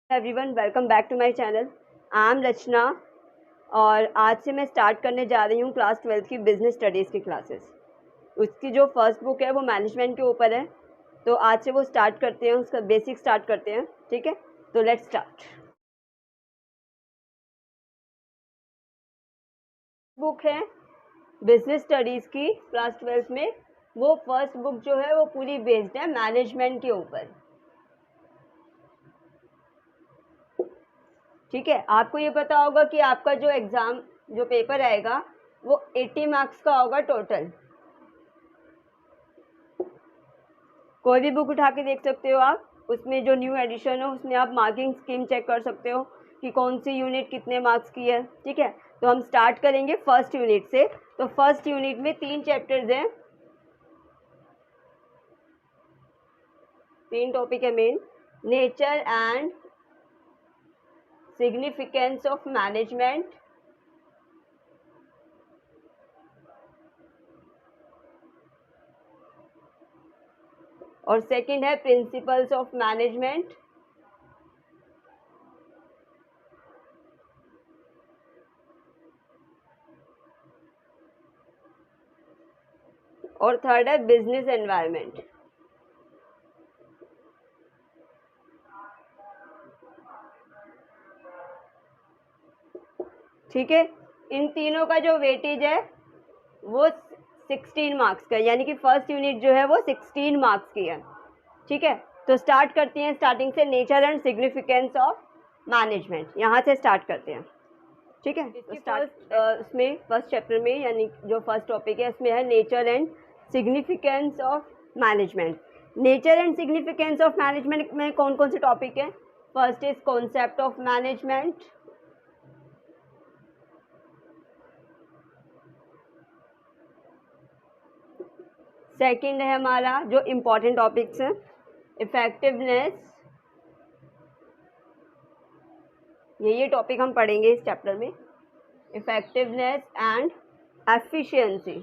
Everyone, welcome back to my channel. I am Rachna और आज से मैं स्टार्ट करने जा रही हूँ क्लास 12 की बिजनेस स्टडीज़ की क्लासेस। उसकी जो फर्स्ट बुक है वो मैनेजमेंट के ऊपर है, तो आज से वो स्टार्ट करते हैं, उसका बेसिक स्टार्ट करते हैं। ठीक है, तो लेट्स स्टार्ट। बुक है बिजनेस स्टडीज़ की क्लास 12 में। वो फर्स्ट बुक जो है वो पूरी बेस्ड है मैनेजमेंट के ऊपर। ठीक है, आपको ये पता होगा कि आपका जो एग्ज़ाम जो पेपर आएगा वो 80 मार्क्स का होगा टोटल। कोई भी बुक उठा के देख सकते हो आप, उसमें जो न्यू एडिशन हो उसमें आप मार्किंग स्कीम चेक कर सकते हो कि कौन सी यूनिट कितने मार्क्स की है। ठीक है, तो हम स्टार्ट करेंगे फर्स्ट यूनिट से। तो फर्स्ट यूनिट में 3 चैप्टर्स हैं, 3 टॉपिक है main. Nature and significance of management, और सेकंड है प्रिंसिपल्स ऑफ मैनेजमेंट, और थर्ड है बिजनेस एनवायरनमेंट। ठीक है, इन तीनों का जो वेटेज है वो 16 मार्क्स का, यानी कि फर्स्ट यूनिट जो है वो 16 मार्क्स की है। ठीक है, तो स्टार्ट करते हैं स्टार्टिंग से। Nature and significance of management, यहाँ से स्टार्ट करते हैं। ठीक है, तो स्टार्ट उसमें फर्स्ट चैप्टर में, यानी जो फर्स्ट टॉपिक है उसमें है nature and significance of management. Nature and significance of management में कौन कौन से टॉपिक है? First is concept of management, second है हमारा जो इम्पोर्टेंट टॉपिक्स हैं, इफेक्टिवनेस। ये टॉपिक हम पढ़ेंगे इस चैप्टर में, इफेक्टिवनेस एंड एफिशिएंसी।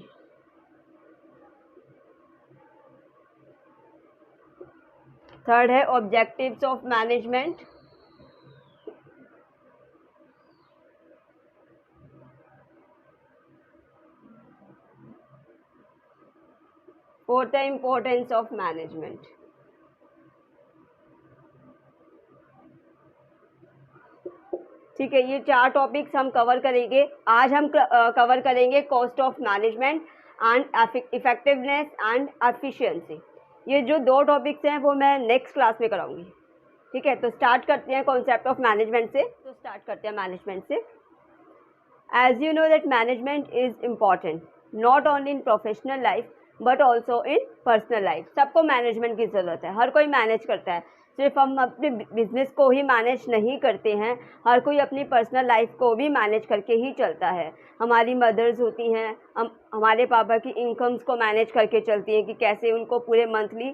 थर्ड है ऑब्जेक्टिव्स ऑफ मैनेजमेंट, फोर्थ है इम्पोर्टेंस ऑफ मैनेजमेंट। ठीक है, ये 4 टॉपिक्स हम कवर करेंगे। आज हम कवर करेंगे cost of management and effectiveness and efficiency. ये जो 2 टॉपिक्स हैं वो मैं नेक्स्ट क्लास में कराऊंगी। ठीक है, तो स्टार्ट करते हैं कॉन्सेप्ट ऑफ मैनेजमेंट से। तो स्टार्ट करते हैं मैनेजमेंट से। As you know that management is important not only in professional life but also in personal life. सबको मैनेजमेंट की ज़रूरत है, हर कोई मैनेज करता है। सिर्फ हम अपने बिजनेस को ही मैनेज नहीं करते हैं, हर कोई अपनी पर्सनल लाइफ को भी मैनेज करके ही चलता है। हमारी मदर्स होती हैं, हमारे पापा की इनकम्स को मैनेज करके चलती हैं कि कैसे उनको पूरे मंथली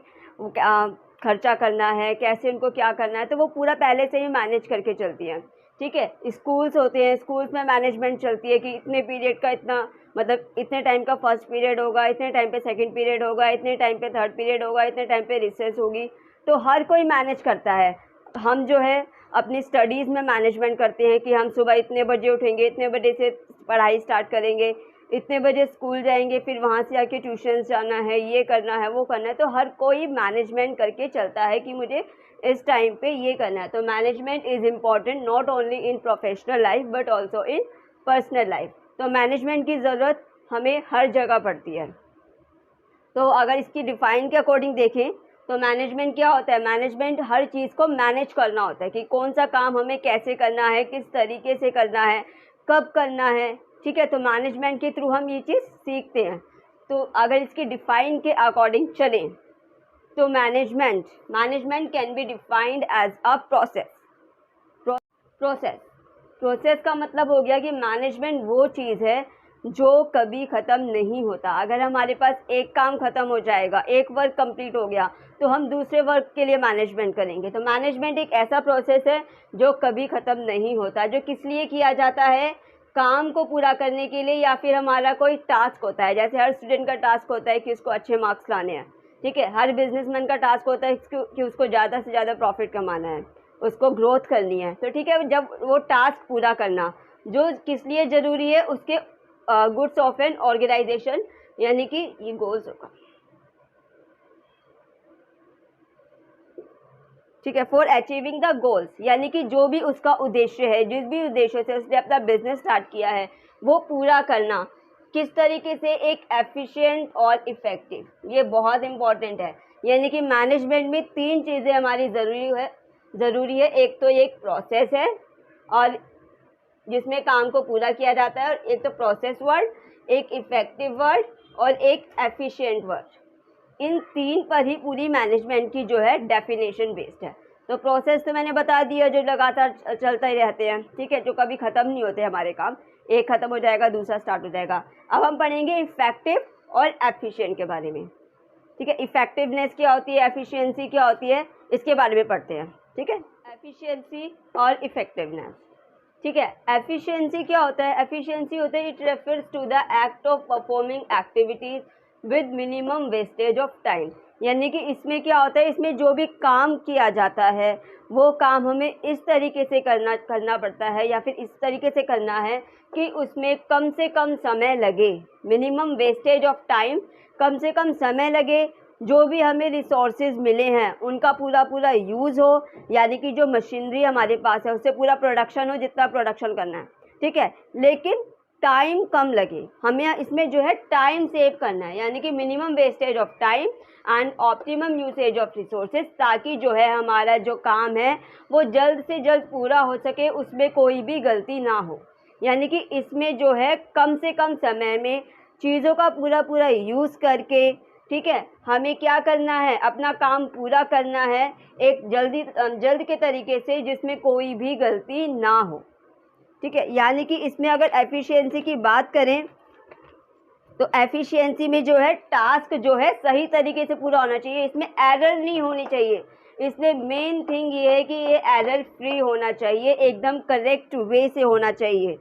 खर्चा करना है, कैसे उनको क्या करना है, तो वो पूरा पहले से ही मैनेज करके चलती हैं। ठीक है, स्कूल्स होते हैं, स्कूल्स में मैनेजमेंट चलती है कि इतने पीरियड का इतना, मतलब इतने टाइम का फर्स्ट पीरियड होगा, इतने टाइम पे सेकंड पीरियड होगा, इतने टाइम पे थर्ड पीरियड होगा, इतने टाइम पे रिसेस होगी। तो हर कोई मैनेज करता है। हम जो है अपनी स्टडीज़ में मैनेजमेंट करते हैं कि हम सुबह इतने बजे उठेंगे, इतने बजे से पढ़ाई स्टार्ट करेंगे, इतने बजे स्कूल जाएंगे, फिर वहाँ से आके ट्यूशन जाना है, ये करना है, वो करना है। तो हर कोई मैनेजमेंट करके चलता है कि मुझे इस टाइम पे ये करना है। तो management is important not only in professional life but also in personal life. तो मैनेजमेंट की ज़रूरत हमें हर जगह पड़ती है। तो अगर इसकी डिफाइन के अकॉर्डिंग देखें तो मैनेजमेंट क्या होता है? मैनेजमेंट हर चीज़ को मैनेज करना होता है कि कौन सा काम हमें कैसे करना है, किस तरीके से करना है, कब करना है। ठीक है, तो मैनेजमेंट के थ्रू हम ये चीज़ सीखते हैं। तो अगर इसकी डिफाइन के अकॉर्डिंग चलें तो management can be defined as a process का मतलब हो गया कि मैनेजमेंट वो चीज़ है जो कभी ख़त्म नहीं होता। अगर हमारे पास एक काम ख़त्म हो जाएगा, एक वर्क कंप्लीट हो गया, तो हम दूसरे वर्क के लिए मैनेजमेंट करेंगे। तो मैनेजमेंट एक ऐसा प्रोसेस है जो कभी ख़त्म नहीं होता, जो किस लिए किया जाता है? काम को पूरा करने के लिए, या फिर हमारा कोई टास्क होता है। जैसे हर स्टूडेंट का टास्क होता है कि उसको अच्छे मार्क्स लाने हैं। ठीक है, हर बिजनेसमैन का टास्क होता है कि उसको ज़्यादा से ज़्यादा प्रॉफिट कमाना है। उसको ग्रोथ करनी है। तो ठीक है, जब वो टास्क पूरा करना जो किस लिए ज़रूरी है, उसके गुड्स ऑफ एन ऑर्गेनाइजेशन, यानी कि ये गोल्स होगा, ठीक है, फॉर अचीविंग द गोल्स, यानी कि जो भी उसका उद्देश्य है, जिस भी उद्देश्य से उसने अपना बिजनेस स्टार्ट किया है वो पूरा करना किस तरीके से, एक एफिशिएंट और इफ़ेक्टिव, ये बहुत इंपॉर्टेंट है। यानी कि मैनेजमेंट में 3 चीज़ें हमारी ज़रूरी है। एक तो एक प्रोसेस है और जिसमें काम को पूरा किया जाता है, और एक तो प्रोसेस वर्ड, एक इफ़ेक्टिव वर्ड और एक एफिशिएंट वर्ड। इन 3 पर ही पूरी मैनेजमेंट की जो है डेफिनेशन बेस्ड है। तो प्रोसेस तो मैंने बता दिया, जो लगातार चलते ही रहते हैं, ठीक है, जो कभी ख़त्म नहीं होते हमारे काम, एक ख़त्म हो जाएगा दूसरा स्टार्ट हो जाएगा। अब हम पढ़ेंगे इफ़ेक्टिव और एफिशिएंट के बारे में, ठीक है। इफ़ेक्टिवनेस क्या होती है, एफिशिएंसी क्या होती है, इसके बारे में पढ़ते हैं, ठीक है। एफिशिएंसी और इफ़ेक्टिवनेस, ठीक है। एफिशिएंसी क्या होता है, एफिशिएंसी होता है it refers to the act of performing activities with minimum wastage of time. यानी कि इसमें क्या होता है, इसमें जो भी काम किया जाता है वो काम हमें इस तरीके से करना पड़ता है, या फिर इस तरीके से करना है कि उसमें कम से कम समय लगे, मिनिमम वेस्टेज ऑफ टाइम, कम से कम समय लगे, जो भी हमें रिसोर्सेज मिले हैं उनका पूरा यूज़ हो, यानी कि जो मशीनरी हमारे पास है उससे पूरा प्रोडक्शन हो, जितना प्रोडक्शन करना है, ठीक है, लेकिन टाइम कम लगे। हमें इसमें जो है टाइम सेव करना है, यानी कि minimum wastage of time and optimum usage of resources, ताकि जो है हमारा जो काम है वो जल्द से जल्द पूरा हो सके, उसमें कोई भी गलती ना हो। यानी कि इसमें जो है कम से कम समय में चीज़ों का पूरा यूज़ करके, ठीक है, हमें क्या करना है, अपना काम पूरा करना है एक जल्द के तरीके से, जिसमें कोई भी गलती ना हो, ठीक है। यानी कि इसमें अगर एफिशिएंसी की बात करें तो एफिशिएंसी में जो है टास्क जो है सही तरीके से पूरा होना चाहिए, इसमें एरर नहीं होनी चाहिए। इसमें मेन थिंग ये है कि ये एरर फ्री होना चाहिए, एकदम करेक्ट वे से होना चाहिए।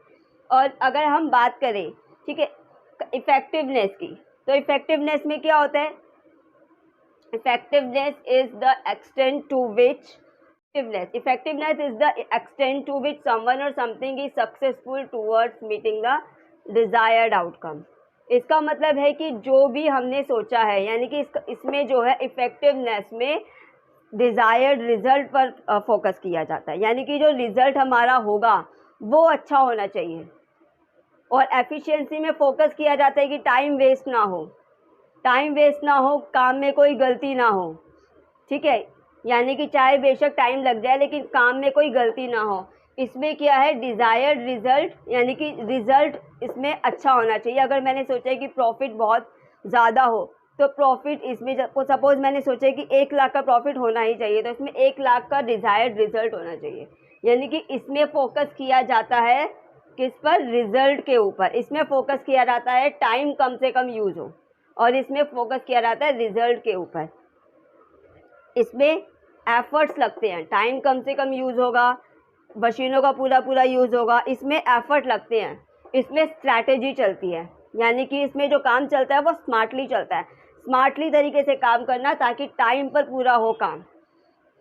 और अगर हम बात करें, ठीक है, इफ़ेक्टिवनेस की, तो इफ़ेक्टिवनेस में क्या होता है, effectiveness is the extent to which effectiveness is the extent to which someone or something is successful towards meeting the desired outcome। इसका मतलब है कि जो भी हमने सोचा है, यानी कि इसमें जो है इफेक्टिवनेस में डिज़ायर्ड रिजल्ट पर फोकस किया जाता है, यानी कि जो रिजल्ट हमारा होगा वो अच्छा होना चाहिए। और एफिशिएंसी में फोकस किया जाता है कि टाइम वेस्ट ना हो, काम में कोई गलती ना हो, ठीक है, यानी कि चाहे बेशक टाइम लग जाए लेकिन काम में कोई गलती ना हो। इसमें क्या है, डिज़ायर्ड रिज़ल्ट, यानी कि रिज़ल्ट इसमें अच्छा होना चाहिए। अगर मैंने सोचा कि प्रॉफिट बहुत ज़्यादा हो तो प्रॉफिट इसमें, सपोज़ मैंने सोचा कि 1 लाख का प्रॉफिट होना ही चाहिए, तो इसमें 1 लाख का डिज़ायर्ड रिज़ल्ट होना चाहिए। यानी कि इसमें फोकस किया जाता है किस पर, रिज़ल्ट के ऊपर। इसमें फोकस किया जाता है टाइम कम से कम यूज़ हो, और इसमें फोकस किया जाता है रिज़ल्ट के ऊपर। इसमें एफर्ट्स लगते हैं, टाइम कम से कम यूज़ होगा, मशीनों का पूरा यूज़ होगा, इसमें एफर्ट लगते हैं, इसमें स्ट्रैटेजी चलती है, यानी कि इसमें जो काम चलता है वो स्मार्टली चलता है, स्मार्टली तरीके से काम करना ताकि टाइम पर पूरा हो काम,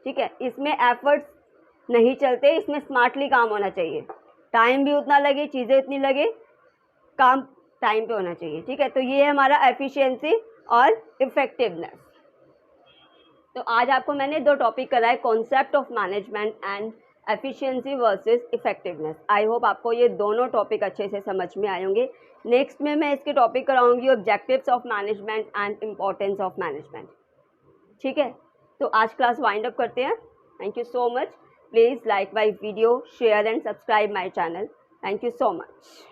ठीक है। इसमें एफर्ट्स नहीं चलते, इसमें स्मार्टली काम होना चाहिए, टाइम भी उतना लगे, चीज़ें उतनी लगे, काम टाइम पे होना चाहिए, ठीक है। तो ये है हमारा एफिशिएंसी और इफ़ेक्टिवनेस। तो आज आपको मैंने 2 टॉपिक कराए, concept of management and efficiency versus effectiveness. I hope आपको ये दोनों टॉपिक अच्छे से समझ में आए होंगे। नेक्स्ट में मैं इसके टॉपिक कराऊंगी objectives of management and importance of management, ठीक है। तो आज क्लास वाइंड अप करते हैं। Thank you so much. Please like my video, share and subscribe my channel. Thank you so much.